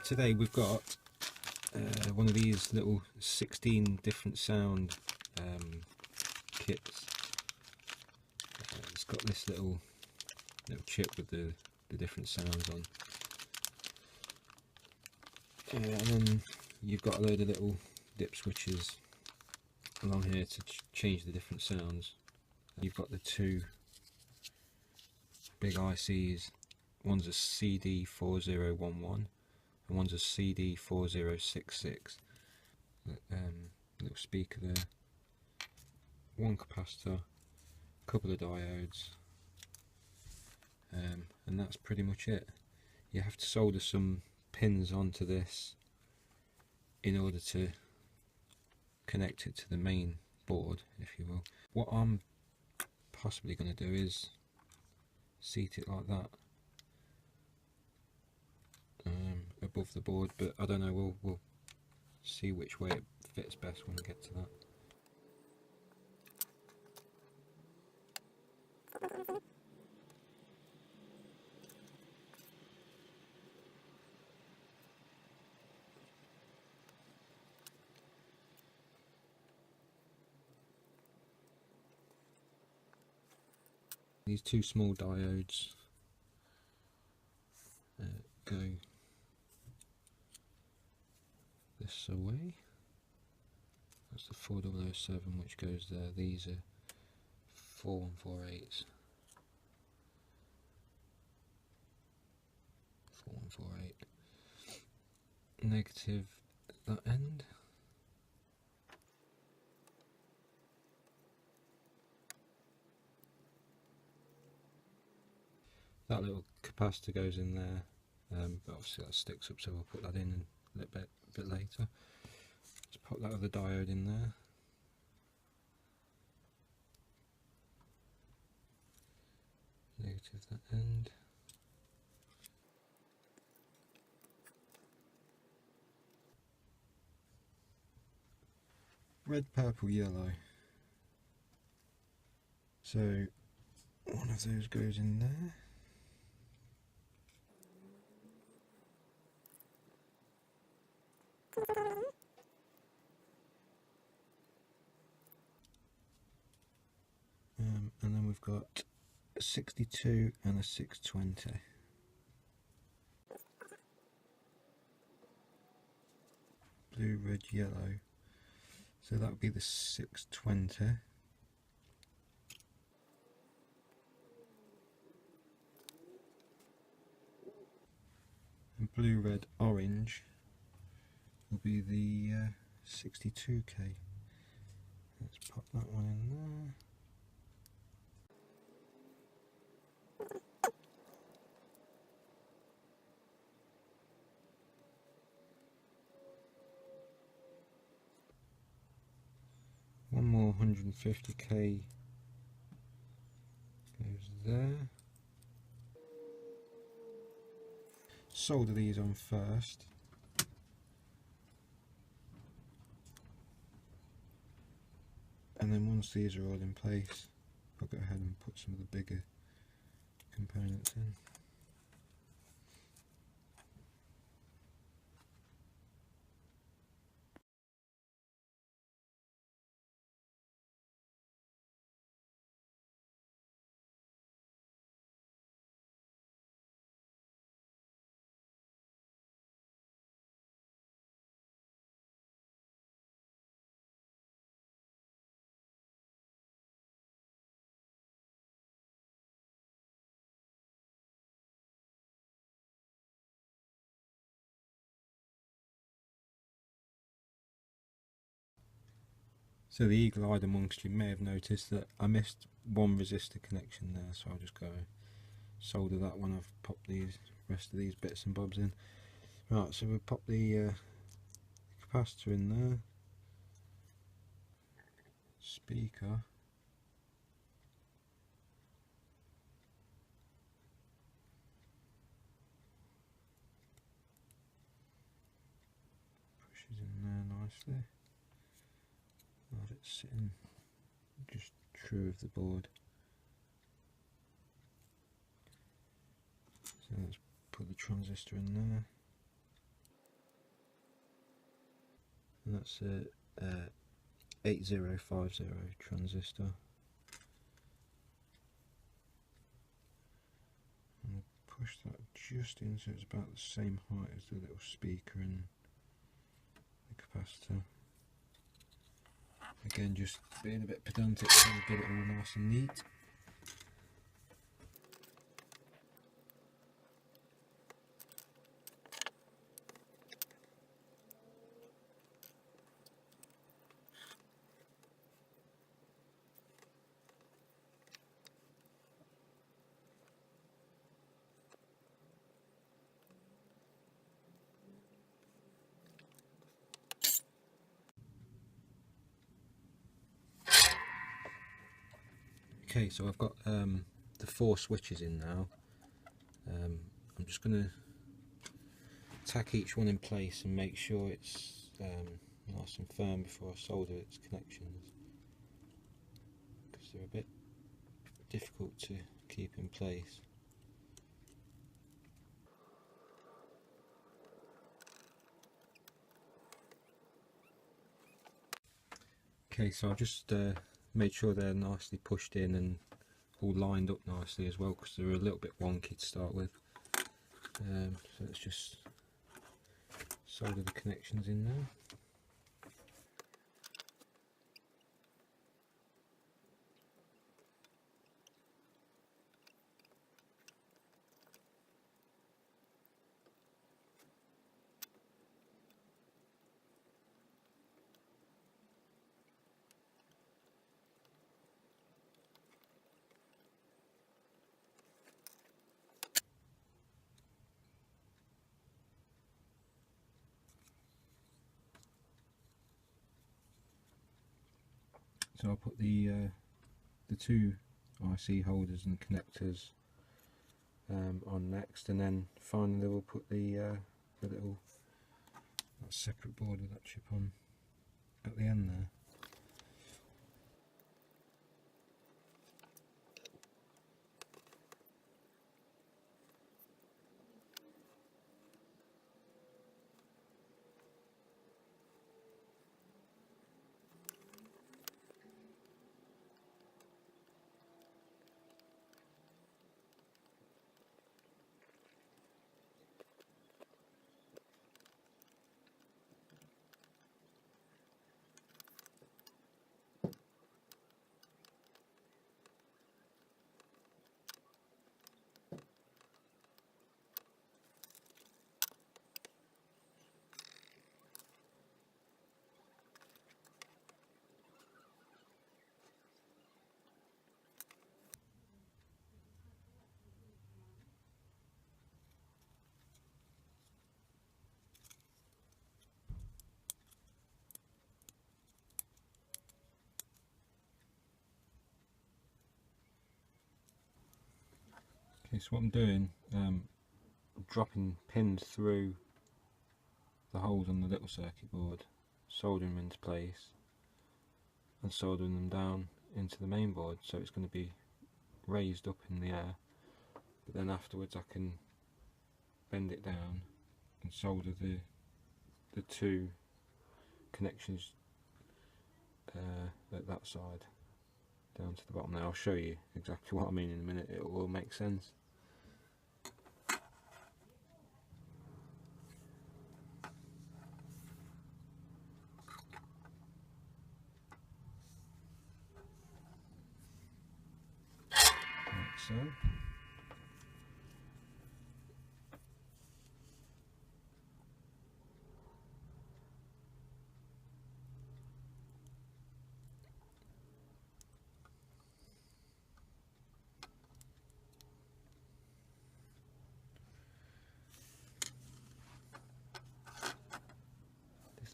Today we've got one of these little 16 different sound kits. It's got this little chip with the different sounds on, and then you've got a load of little dip switches along here to change the different sounds. You've got the two big ICs, one's a CD4011 and one's a CD4066. Little speaker there, one capacitor, a couple of diodes, and that's pretty much it. You have to solder some pins onto this in order to connect it to the main board, if you will. What I'm possibly going to do is seat it like that above the board, but I don't know, we'll see which way it fits best when we get to that. These two small diodes go this away. That's the 4007 which goes there. These are 4 1/4/8. 4 1/4/8. Negative at that end. That little capacitor goes in there, but obviously that sticks up, so we'll put that in a little bit later. Let's pop that other diode in there. Negative that end. Red, purple, yellow. So one of those goes in there. And then we've got a 62 and a 620. Blue, red, yellow. So that would be the 620. And blue, red, orange will be the 62k. Let's pop that one in there. One more 150k goes there. Solder these on first. And then once these are all in place, I'll go ahead and put some of the bigger components in. So the eagle-eyed amongst you may have noticed that I missed one resistor connection there, so I'll just go solder that when I've popped these rest of these bits and bobs in. Right, so we'll pop the capacitor in there, speaker, pushes in there nicely. Let it sitting just true of the board. So let's put the transistor in there. and that's a 8050 transistor. And push that just in so it's about the same height as the little speaker and the capacitor. Again, just being a bit pedantic, trying to get it all nice and neat. Okay, so I've got the 4 switches in now. I'm just going to tack each one in place and make sure it's nice and firm before I solder its connections, because they're a bit difficult to keep in place. Okay, so I've just made sure they're nicely pushed in and all lined up nicely as well, because they're a little bit wonky to start with. So let's just solder the connections in now. So I'll put the 2 IC holders and connectors on next, and then finally we'll put the little separate board with that chip on at the end there. Okay, so what I'm doing, I'm dropping pins through the holes on the little circuit board, soldering them into place and soldering them down into the main board, so it's going to be raised up in the air, but then afterwards I can bend it down and solder the 2 connections at that side down to the bottom there. I'll show you exactly what I mean in a minute, it will make sense. Like so.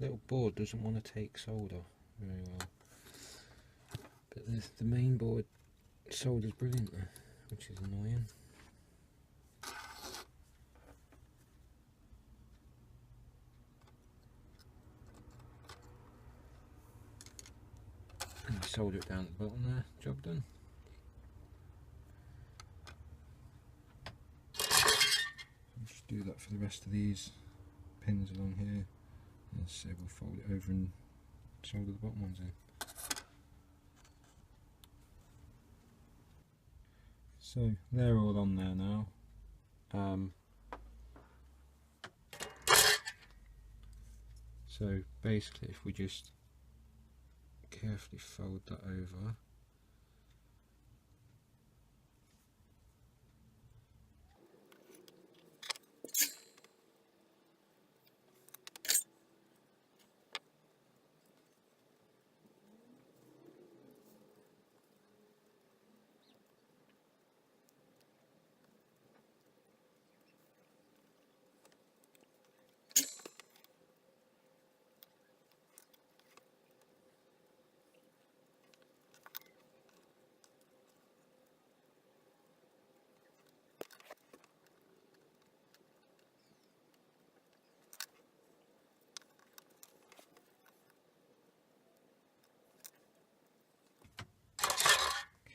Little board doesn't want to take solder very well, but the main board solders brilliantly, which is annoying. And solder it down at the bottom there, job done. I'll just do that for the rest of these pins along here So we'll fold it over and solder the bottom ones in. So they're all on there now. So basically, if we just carefully fold that over,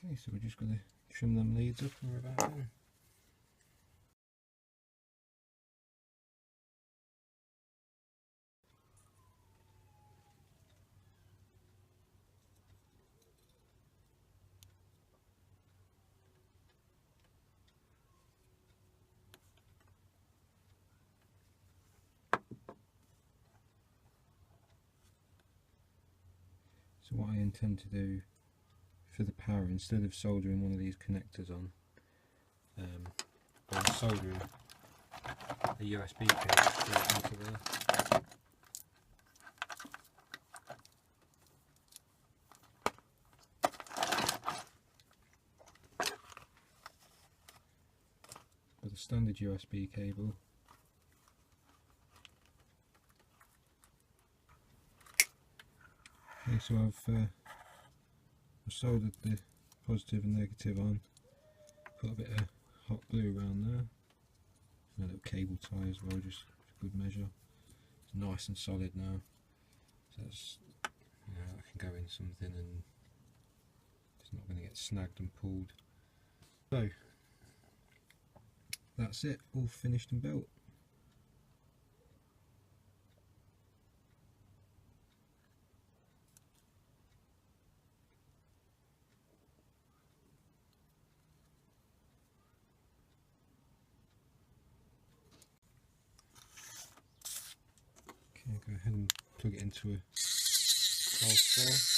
okay, so we're just going to trim them leads up and we're about done. So what I intend to do for the power, instead of soldering one of these connectors on, I'm soldering a USB cable straight into there. With a standard USB cable. Okay, so I've soldered the positive and negative on, put a bit of hot glue around there, and a little cable tie as well, just for good measure. It's nice and solid now, so that's, you know, I can go in something and it's not going to get snagged and pulled. So that's it, all finished and built. Okay, go ahead and plug it into a 12-4.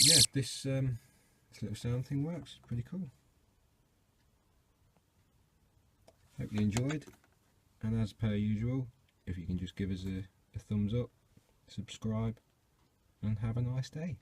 Yeah, this little sound thing works. Pretty cool. Hope you enjoyed, and as per usual, if you can just give us a thumbs up, subscribe, and have a nice day.